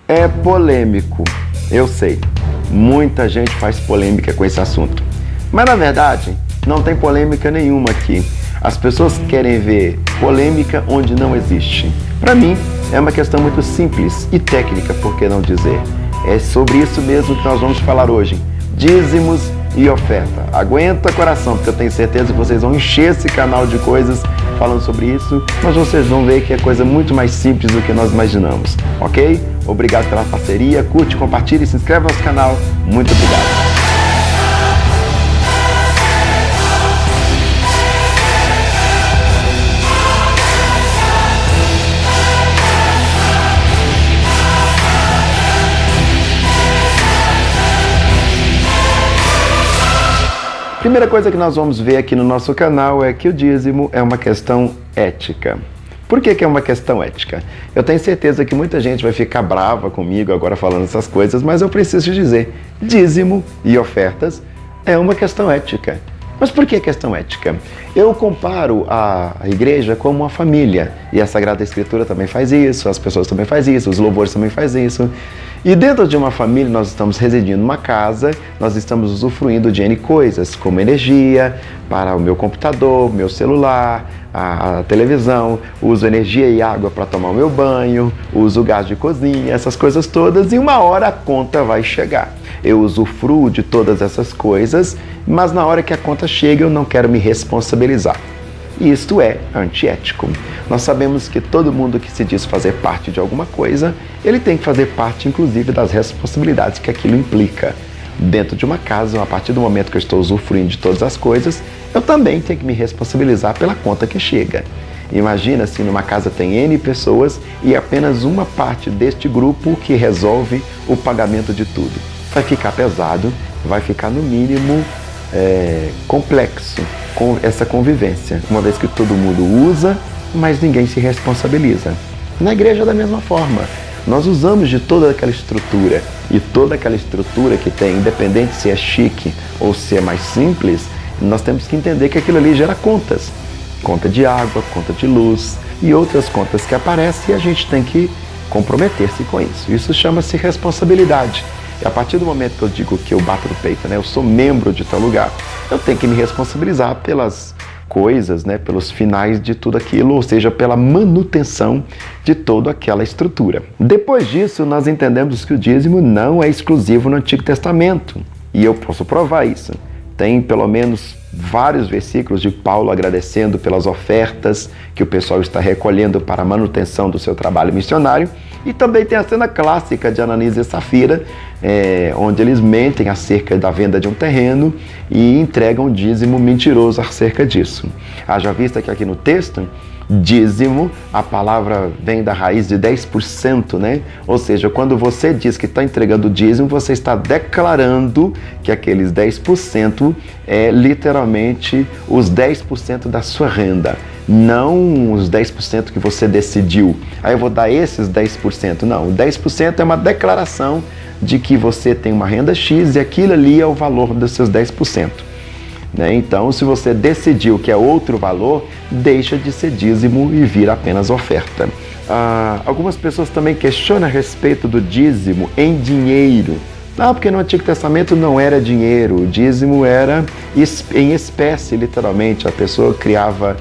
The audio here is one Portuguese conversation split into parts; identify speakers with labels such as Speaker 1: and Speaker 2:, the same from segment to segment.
Speaker 1: É polêmico, eu sei. Muita gente faz polêmica com esse assunto. Mas na verdade, não tem polêmica nenhuma aqui. As pessoas querem ver polêmica onde não existe. Para mim, é uma questão muito simples e técnica, por que não dizer? É sobre isso mesmo que nós vamos falar hoje. Dízimos e oferta. Aguenta coração, porque eu tenho certeza que vocês vão encher esse canal de coisas falando sobre isso, mas vocês vão ver que é coisa muito mais simples do que nós imaginamos, ok? Obrigado pela parceria, curte, compartilhe e se inscreve no nosso canal. Muito obrigado. Primeira coisa que nós vamos ver aqui no nosso canal é que o dízimo é uma questão ética. Por que é uma questão ética? Eu tenho certeza que muita gente vai ficar brava comigo agora falando essas coisas, mas eu preciso dizer, dízimo e ofertas é uma questão ética. Mas por que questão ética? Eu comparo a igreja como uma família, e a Sagrada Escritura também faz isso, as pessoas também fazem isso, os louvores também fazem isso. E dentro de uma família nós estamos residindo numa casa, nós estamos usufruindo de N coisas, como energia para o meu computador, meu celular, a televisão, uso energia e água para tomar o meu banho, uso gás de cozinha, essas coisas todas, e uma hora a conta vai chegar. Eu usufruo de todas essas coisas, mas na hora que a conta chega eu não quero me responsabilizar. E isto é antiético. Nós sabemos que todo mundo que se diz fazer parte de alguma coisa, ele tem que fazer parte, inclusive, das responsabilidades que aquilo implica. Dentro de uma casa, a partir do momento que eu estou usufruindo de todas as coisas, eu também tenho que me responsabilizar pela conta que chega. Imagina se numa casa tem N pessoas e apenas uma parte deste grupo que resolve o pagamento de tudo. Vai ficar pesado, vai ficar no mínimo complexo com essa convivência, uma vez que todo mundo usa, mas ninguém se responsabiliza. Na igreja da mesma forma, nós usamos de toda aquela estrutura, e toda aquela estrutura que tem, independente se é chique ou se é mais simples, nós temos que entender que aquilo ali gera contas. Conta de água, conta de luz e outras contas que aparecem, e a gente tem que comprometer-se com isso. Isso chama-se responsabilidade. E a partir do momento que eu digo que eu bato no peito, eu sou membro de tal lugar, eu tenho que me responsabilizar pelas coisas, pelos finais de tudo aquilo, ou seja, pela manutenção de toda aquela estrutura. Depois disso, nós entendemos que o dízimo não é exclusivo no Antigo Testamento, e eu posso provar isso. Tem pelo menos vários versículos de Paulo agradecendo pelas ofertas que o pessoal está recolhendo para a manutenção do seu trabalho missionário. E também tem a cena clássica de Ananias e Safira, onde eles mentem acerca da venda de um terreno e entregam um dízimo mentiroso acerca disso. Haja vista que aqui no texto, dízimo, a palavra vem da raiz de 10%, Ou seja, quando você diz que está entregando dízimo, você está declarando que aqueles 10% é literalmente os 10% da sua renda. Não os 10% que você decidiu. Aí eu vou dar esses 10%. Não, o 10% é uma declaração de que você tem uma renda X e aquilo ali é o valor dos seus 10%. Então, se você decidiu que é outro valor, deixa de ser dízimo e vira apenas oferta. Algumas pessoas também questionam a respeito do dízimo em dinheiro. Não, porque no Antigo Testamento não era dinheiro, o dízimo era em espécie, literalmente. A pessoa criava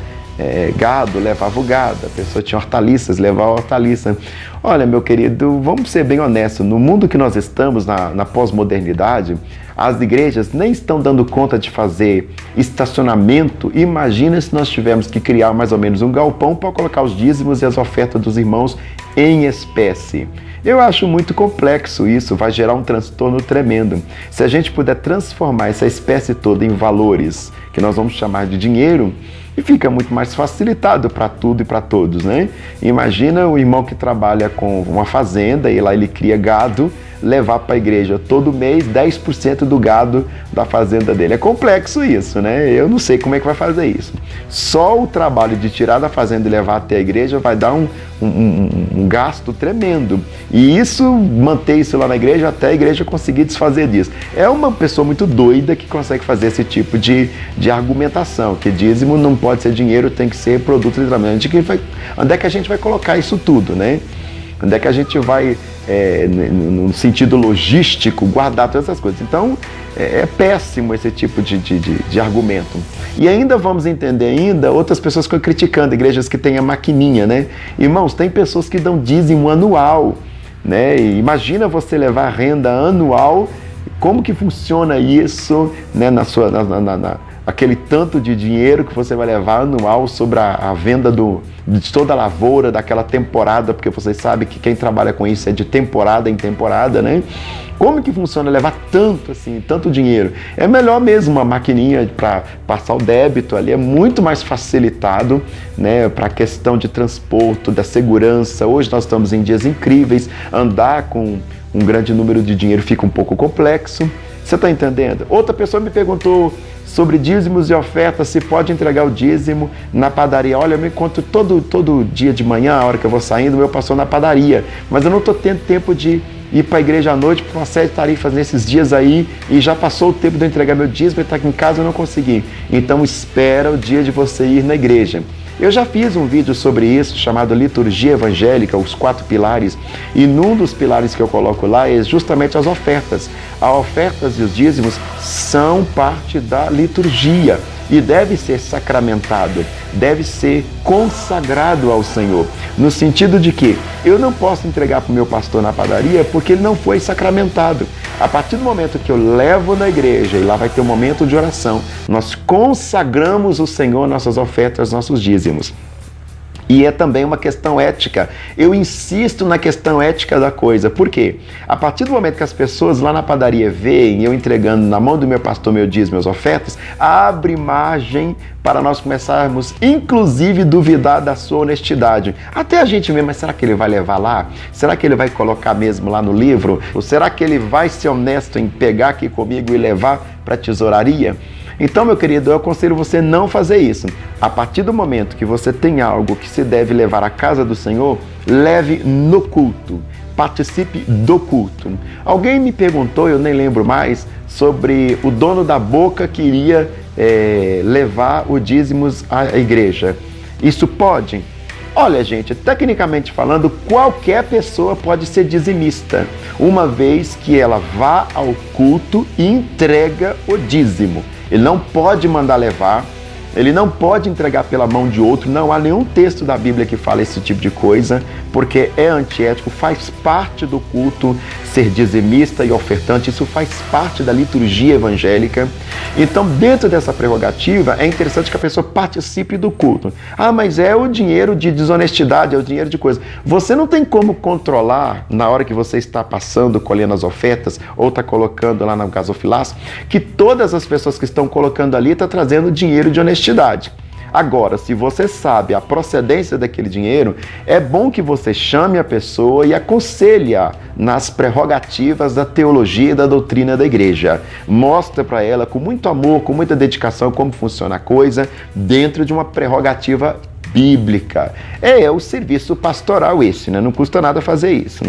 Speaker 1: gado, levava o gado, a pessoa tinha hortaliças, levava a hortaliça. Olha, meu querido, vamos ser bem honestos, no mundo que nós estamos, na pós-modernidade, as igrejas nem estão dando conta de fazer estacionamento. Imagina se nós tivermos que criar mais ou menos um galpão para colocar os dízimos e as ofertas dos irmãos em espécie. Eu acho muito complexo isso, vai gerar um transtorno tremendo. Se a gente puder transformar essa espécie toda em valores, que nós vamos chamar de dinheiro, e fica muito mais facilitado para tudo e para todos, Imagina o irmão que trabalha com uma fazenda e lá ele cria gado, levar para a igreja todo mês 10% do gado da fazenda dele. É complexo isso, Eu não sei como é que vai fazer isso. Só o trabalho de tirar da fazenda e levar até a igreja vai dar um gasto tremendo. E manter isso lá na igreja até a igreja conseguir desfazer disso. É uma pessoa muito doida que consegue fazer esse tipo de argumentação, que dízimo não pode ser dinheiro, tem que ser produto literalmente. Onde é que a gente vai colocar isso tudo, Onde é que a gente vai no sentido logístico, guardar todas essas coisas. Então, é péssimo esse tipo de argumento. E ainda vamos entender outras pessoas que estão criticando igrejas que têm a maquininha, né? Irmãos, tem pessoas que dão dízimo anual, né? E imagina você levar renda anual, como que funciona isso, né, aquele tanto de dinheiro que você vai levar anual sobre a venda de toda a lavoura daquela temporada, porque vocês sabem que quem trabalha com isso é de temporada em temporada, né? Como que funciona levar tanto assim, tanto dinheiro? É melhor mesmo uma maquininha para passar o débito ali, é muito mais facilitado, né, para a questão de transporte, da segurança. Hoje nós estamos em dias incríveis, andar com um grande número de dinheiro fica um pouco complexo. Você está entendendo? Outra pessoa me perguntou sobre dízimos e ofertas, se pode entregar o dízimo na padaria. Olha, eu me encontro todo dia de manhã, a hora que eu vou saindo, eu passo na padaria, mas eu não estou tendo tempo de ir para a igreja à noite por uma série de tarefas nesses dias aí, e já passou o tempo de eu entregar meu dízimo e estar aqui em casa eu não consegui. Então espera o dia de você ir na igreja. Eu já fiz um vídeo sobre isso, chamado Liturgia Evangélica, os 4 pilares, e num dos pilares que eu coloco lá é justamente as ofertas. As ofertas e os dízimos são parte da liturgia e deve ser sacramentado, deve ser consagrado ao Senhor, no sentido de que eu não posso entregar para o meu pastor na padaria porque ele não foi sacramentado. A partir do momento que eu levo na igreja, e lá vai ter um momento de oração, nós consagramos o Senhor, nossas ofertas, nossos dízimos. E é também uma questão ética. Eu insisto na questão ética da coisa. Por quê? A partir do momento que as pessoas lá na padaria veem eu entregando na mão do meu pastor meu dízimo, minhas ofertas, abre margem para nós começarmos, inclusive, duvidar da sua honestidade. Até a gente mesmo, mas será que ele vai levar lá? Será que ele vai colocar mesmo lá no livro? Ou será que ele vai ser honesto em pegar aqui comigo e levar para a tesouraria? Então, meu querido, eu aconselho você não fazer isso. A partir do momento que você tem algo que se deve levar à casa do Senhor, leve no culto. Participe do culto. Alguém me perguntou, eu nem lembro mais, sobre o dono da boca que iria levar o dízimos à igreja. Isso pode? Olha, gente, tecnicamente falando, qualquer pessoa pode ser dizimista, uma vez que ela vá ao culto e entrega o dízimo. Ele não pode mandar levar, ele não pode entregar pela mão de outro, não há nenhum texto da Bíblia que fale esse tipo de coisa, porque é antiético, faz parte do culto ser dizimista e ofertante, isso faz parte da liturgia evangélica. Então, dentro dessa prerrogativa, é interessante que a pessoa participe do culto. Ah, mas é o dinheiro de desonestidade, é o dinheiro de coisa. Você não tem como controlar, na hora que você está passando, colhendo as ofertas, ou está colocando lá no gasofilaço, que todas as pessoas que estão colocando ali estão trazendo dinheiro de honestidade. Agora, se você sabe a procedência daquele dinheiro, é bom que você chame a pessoa e aconselhe-a nas prerrogativas da teologia e da doutrina da igreja. Mostra para ela com muito amor, com muita dedicação, como funciona a coisa dentro de uma prerrogativa bíblica. É o serviço pastoral esse, né? Não custa nada fazer isso.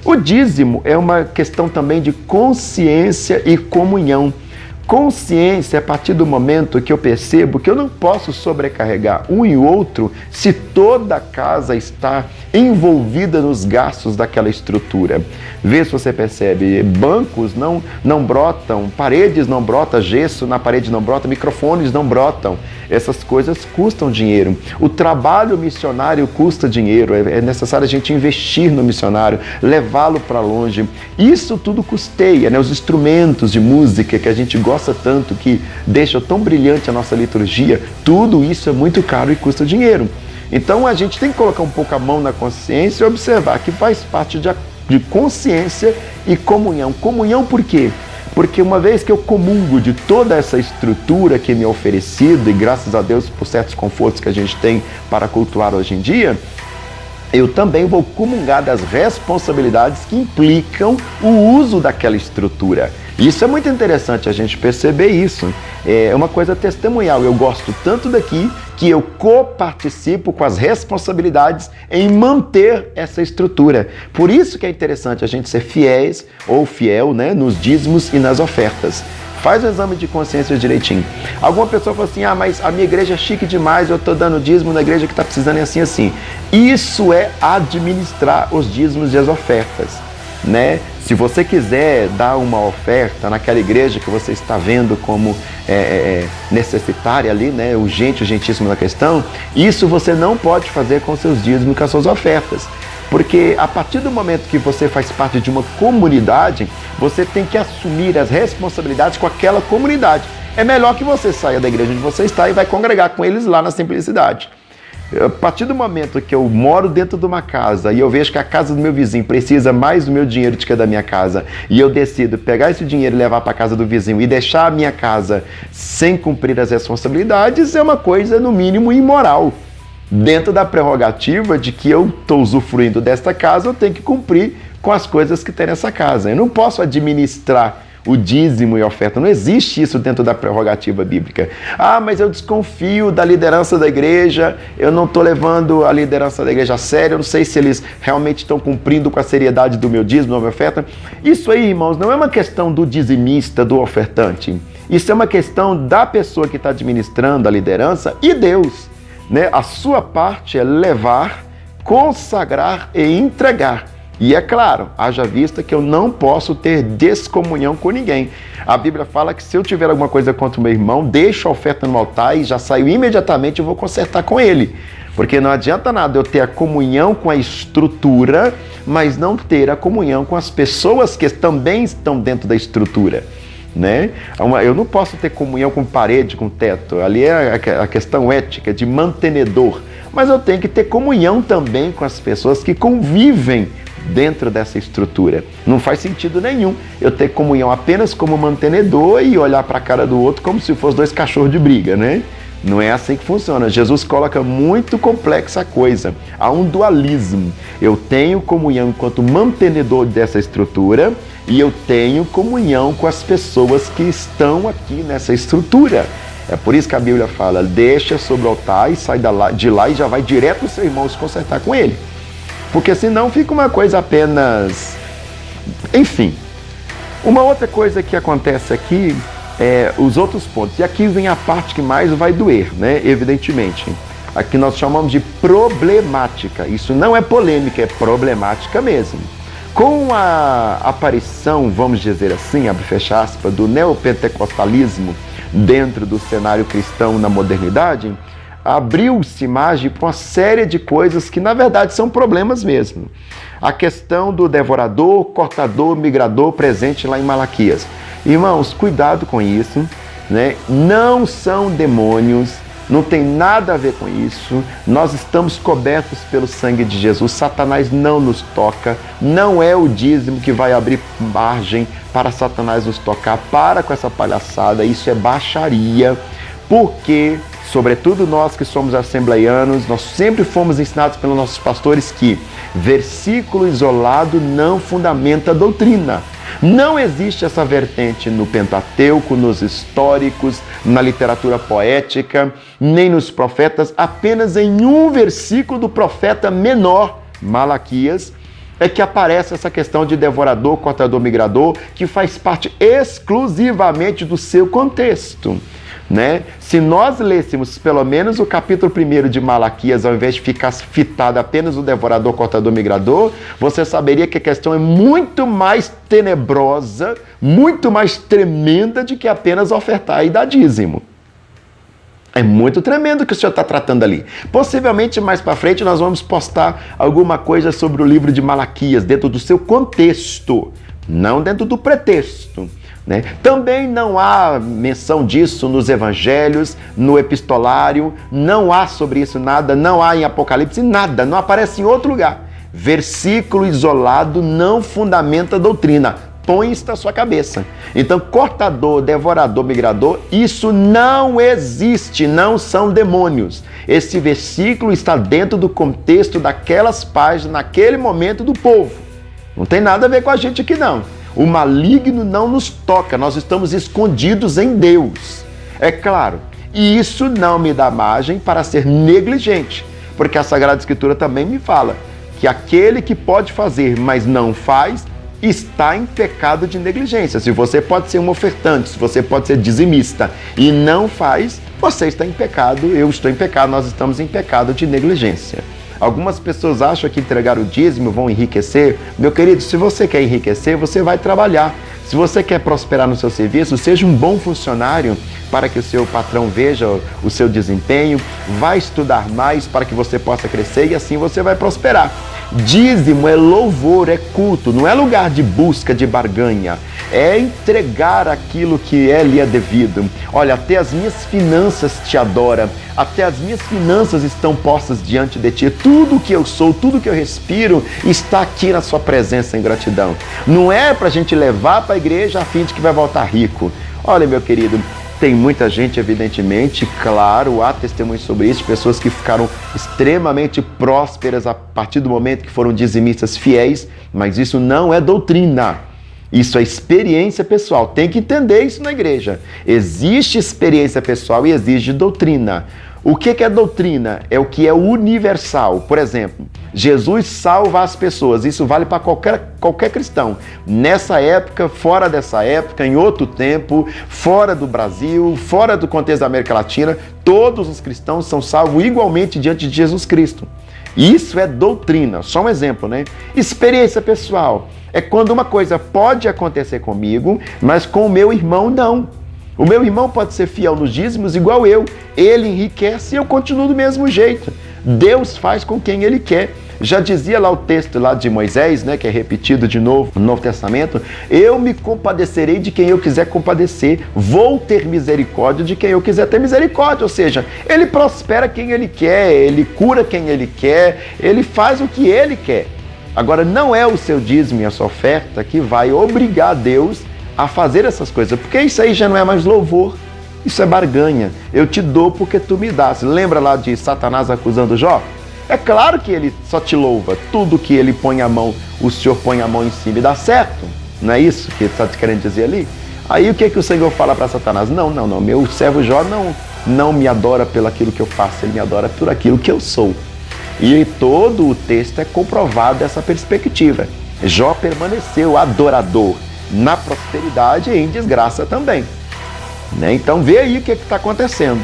Speaker 1: O dízimo é uma questão também de consciência e comunhão. Consciência a partir do momento que eu percebo que eu não posso sobrecarregar um e outro se toda a casa está envolvida nos gastos daquela estrutura. Vê se você percebe, bancos não brotam, paredes não brotam, gesso na parede não brota, microfones não brotam. Essas coisas custam dinheiro. O trabalho missionário custa dinheiro, é necessário a gente investir no missionário, levá-lo para longe. Isso tudo custeia, né? Os instrumentos de música que a gente gosta tanto, que deixa tão brilhante a nossa liturgia, tudo isso é muito caro e custa dinheiro. Então a gente tem que colocar um pouco a mão na consciência e observar que faz parte de consciência e comunhão. Comunhão por quê? Porque uma vez que eu comungo de toda essa estrutura que me é oferecida, e graças a Deus por certos confortos que a gente tem para cultuar hoje em dia, eu também vou comungar das responsabilidades que implicam o uso daquela estrutura. Isso é muito interessante a gente perceber isso. É uma coisa testemunhal. Eu gosto tanto daqui que eu coparticipo com as responsabilidades em manter essa estrutura. Por isso que é interessante a gente ser fiéis ou fiel, né, nos dízimos e nas ofertas. Faz o exame de consciência direitinho. Alguma pessoa fala assim, mas a minha igreja é chique demais, eu estou dando dízimo na igreja que está precisando e assim. Isso é administrar os dízimos e as ofertas, né? Se você quiser dar uma oferta naquela igreja que você está vendo como necessitária ali, né, urgentíssimo na questão, isso você não pode fazer com seus dízimos e com as suas ofertas. Porque a partir do momento que você faz parte de uma comunidade, você tem que assumir as responsabilidades com aquela comunidade. É melhor que você saia da igreja onde você está e vai congregar com eles lá na simplicidade. A partir do momento que eu moro dentro de uma casa e eu vejo que a casa do meu vizinho precisa mais do meu dinheiro do que da minha casa, e eu decido pegar esse dinheiro e levar para a casa do vizinho e deixar a minha casa sem cumprir as responsabilidades, é uma coisa, no mínimo, imoral. Dentro da prerrogativa de que eu estou usufruindo desta casa, eu tenho que cumprir com as coisas que tem nessa casa. Eu não posso administrar o dízimo e oferta. Não existe isso dentro da prerrogativa bíblica. Mas eu desconfio da liderança da igreja, eu não estou levando a liderança da igreja a sério, eu não sei se eles realmente estão cumprindo com a seriedade do meu dízimo, da minha oferta. Isso aí, irmãos, não é uma questão do dizimista, do ofertante. Isso é uma questão da pessoa que está administrando a liderança e Deus, né? A sua parte é levar, consagrar e entregar. E é claro, haja vista que eu não posso ter descomunhão com ninguém. A Bíblia fala que se eu tiver alguma coisa contra o meu irmão, deixo a oferta no altar e já saio imediatamente e vou consertar com ele. Porque não adianta nada eu ter a comunhão com a estrutura, mas não ter a comunhão com as pessoas que também estão dentro da estrutura, né? Eu não posso ter comunhão com parede, com teto. Ali é a questão ética de mantenedor. Mas eu tenho que ter comunhão também com as pessoas que convivem dentro dessa estrutura. Não faz sentido nenhum eu ter comunhão apenas como mantenedor e olhar para a cara do outro como se fossem dois cachorros de briga, né? Não é assim que funciona. Jesus coloca muito complexa a coisa. Há um dualismo. Eu tenho comunhão enquanto mantenedor dessa estrutura e eu tenho comunhão com as pessoas que estão aqui nessa estrutura. É por isso que a Bíblia fala, deixa sobre o altar e sai de lá e já vai direto no seu irmão se consertar com ele. Porque senão fica uma coisa apenas... Enfim. Uma outra coisa que acontece aqui é os outros pontos. E aqui vem a parte que mais vai doer, né? Evidentemente. Aqui nós chamamos de problemática. Isso não é polêmica, é problemática mesmo. Com a aparição, vamos dizer assim, abre e fecha aspas, do neopentecostalismo dentro do cenário cristão na modernidade, abriu-se margem para uma série de coisas que, na verdade, são problemas mesmo. A questão do devorador, cortador, migrador presente lá em Malaquias. Irmãos, cuidado com isso, né? Não são demônios, não tem nada a ver com isso. Nós estamos cobertos pelo sangue de Jesus. Satanás não nos toca. Não é o dízimo que vai abrir margem para Satanás nos tocar. Para com essa palhaçada, isso é baixaria, porque... Sobretudo nós que somos assembleianos, nós sempre fomos ensinados pelos nossos pastores que versículo isolado não fundamenta a doutrina. Não existe essa vertente no Pentateuco, nos históricos, na literatura poética, nem nos profetas. Apenas em um versículo do profeta menor, Malaquias, é que aparece essa questão de devorador, cortador, migrador, que faz parte exclusivamente do seu contexto, né? Se nós lêssemos pelo menos o capítulo 1 de Malaquias, ao invés de ficar fitado apenas o devorador, cortador, migrador, você saberia que a questão é muito mais tenebrosa, muito mais tremenda do que apenas ofertar e dar dízimo. É muito tremendo o que o senhor está tratando ali. Possivelmente mais para frente nós vamos postar alguma coisa sobre o livro de Malaquias, dentro do seu contexto, não dentro do pretexto, né? Também não há menção disso nos evangelhos, no epistolário, não há sobre isso nada, não há em Apocalipse nada, não aparece em outro lugar. Versículo isolado não fundamenta a doutrina. Põe isso na sua cabeça. Então, cortador, devorador, migrador, isso não existe, não são demônios. Esse versículo está dentro do contexto daquelas páginas, naquele momento do povo. Não tem nada a ver com a gente aqui, não. O maligno não nos toca, nós estamos escondidos em Deus. É claro, e isso não me dá margem para ser negligente, porque a Sagrada Escritura também me fala que aquele que pode fazer, mas não faz, está em pecado de negligência. Se você pode ser um ofertante, se você pode ser dizimista e não faz, você está em pecado, eu estou em pecado, nós estamos em pecado de negligência. Algumas pessoas acham que entregar o dízimo vão enriquecer. Meu querido, se você quer enriquecer, você vai trabalhar. Se você quer prosperar no seu serviço, seja um bom funcionário para que o seu patrão veja o seu desempenho, vai estudar mais para que você possa crescer e assim você vai prosperar. Dízimo é louvor, é culto, não é lugar de busca de barganha, é entregar aquilo que lhe é devido. Olha, até as minhas finanças te adoram, até as minhas finanças estão postas diante de ti. Tudo que eu sou, tudo que eu respiro está aqui na sua presença em gratidão. Não é para a gente levar para a igreja a fim de que vai voltar rico. Olha, meu querido, tem muita gente, evidentemente, claro, há testemunhos sobre isso, pessoas que ficaram extremamente prósperas a partir do momento que foram dizimistas fiéis, mas isso não é doutrina. Isso é experiência pessoal. Tem que entender isso na igreja. Existe experiência pessoal e existe doutrina. O que é doutrina? É o que é universal. Por exemplo, Jesus salva as pessoas. Isso vale para qualquer cristão. Nessa época, fora dessa época, em outro tempo, fora do Brasil, fora do contexto da América Latina, todos os cristãos são salvos igualmente diante de Jesus Cristo. Isso é doutrina. Só um exemplo, né? Experiência pessoal. É quando uma coisa pode acontecer comigo, mas com o meu irmão não. O meu irmão pode ser fiel nos dízimos igual eu. Ele enriquece e eu continuo do mesmo jeito. Deus faz com quem Ele quer. Já dizia lá o texto lá de Moisés, né, que é repetido de novo no Novo Testamento, eu me compadecerei de quem eu quiser compadecer, vou ter misericórdia de quem eu quiser ter misericórdia, ou seja, Ele prospera quem Ele quer, Ele cura quem Ele quer, Ele faz o que Ele quer. Agora, não é o seu dízimo e a sua oferta que vai obrigar Deus a fazer essas coisas, porque isso aí já não é mais louvor, isso é barganha. Eu te dou porque tu me dás. Lembra lá de Satanás acusando Jó? É claro que ele só te louva. Tudo que ele põe a mão, o Senhor põe a mão em cima e dá certo. Não é isso que ele está querendo dizer ali? Aí o que o Senhor fala para Satanás? Não. Meu servo Jó não me adora pelo aquilo que eu faço, ele me adora por aquilo que eu sou. E todo o texto é comprovado dessa perspectiva. Jó permaneceu adorador na prosperidade e em desgraça também. Né? Então vê aí o que está acontecendo.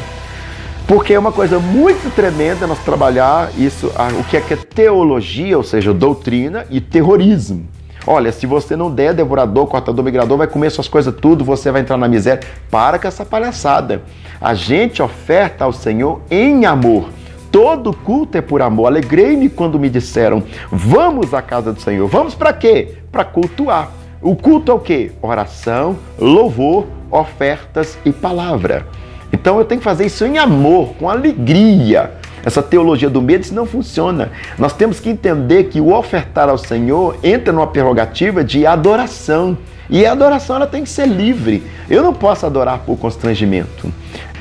Speaker 1: Porque é uma coisa muito tremenda nós trabalhar isso, o que é teologia, ou seja, doutrina e terrorismo. Olha, se você não der devorador, cortador, migrador, vai comer suas coisas tudo, você vai entrar na miséria. Para com essa palhaçada. A gente oferta ao Senhor em amor. Todo culto é por amor. Alegrei-me quando me disseram, vamos à casa do Senhor. Vamos para quê? Para cultuar. O culto é o quê? Oração, louvor, ofertas e palavra. Então eu tenho que fazer isso em amor, com alegria. Essa teologia do medo, isso não funciona. Nós temos que entender que o ofertar ao Senhor entra numa prerrogativa de adoração. E a adoração ela tem que ser livre. Eu não posso adorar por constrangimento.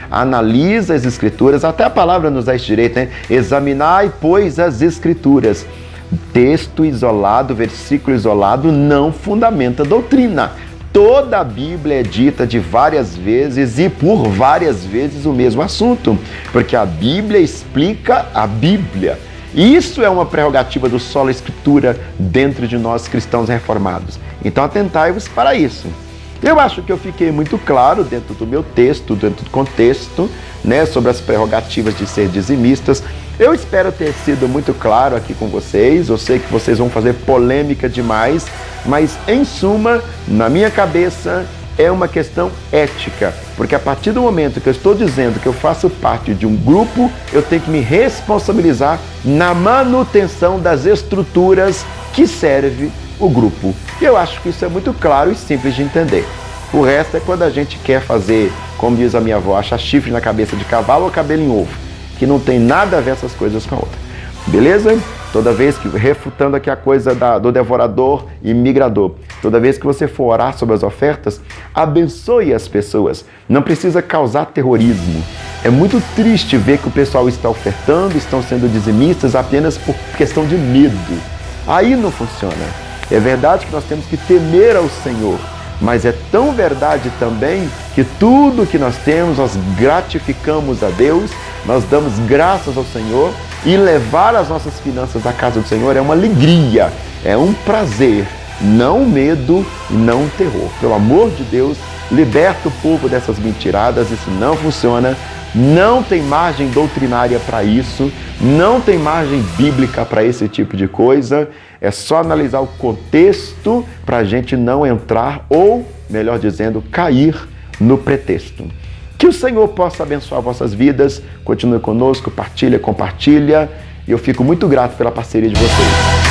Speaker 1: Analisa as Escrituras, até a palavra nos dá esse direito, né? Examinai, pois, as Escrituras. Texto isolado, versículo isolado, não fundamenta doutrina. Toda a Bíblia é dita de várias vezes e por várias vezes o mesmo assunto, porque a Bíblia explica a Bíblia. Isso é uma prerrogativa do sola Escritura dentro de nós cristãos reformados. Então atentai-vos para isso. Eu acho que eu fiquei muito claro dentro do meu texto, dentro do contexto, né, sobre as prerrogativas de ser dizimistas. Eu espero ter sido muito claro aqui com vocês. Eu sei que vocês vão fazer polêmica demais, mas em suma, na minha cabeça, é uma questão ética. Porque a partir do momento que eu estou dizendo que eu faço parte de um grupo, eu tenho que me responsabilizar na manutenção das estruturas que serve o grupo. E eu acho que isso é muito claro e simples de entender. O resto é quando a gente quer fazer, como diz a minha avó, achar chifre na cabeça de cavalo ou cabelo em ovo, que não tem nada a ver essas coisas com a outra. Beleza? Toda vez que, refutando aqui a coisa do devorador e migrador, toda vez que você for orar sobre as ofertas, abençoe as pessoas. Não precisa causar terrorismo. É muito triste ver que o pessoal está ofertando, estão sendo dizimistas apenas por questão de medo. Aí não funciona. É verdade que nós temos que temer ao Senhor, mas é tão verdade também que tudo que nós temos, nós gratificamos a Deus, nós damos graças ao Senhor, e levar as nossas finanças à casa do Senhor é uma alegria, é um prazer. não medo e não terror. Pelo amor de Deus, liberta o povo dessas mentiradas, isso não funciona, não tem margem doutrinária para isso, não tem margem bíblica para esse tipo de coisa, é só analisar o contexto para a gente não entrar ou, melhor dizendo, cair no pretexto. Que o Senhor possa abençoar vossas vidas, continue conosco, compartilha, e eu fico muito grato pela parceria de vocês.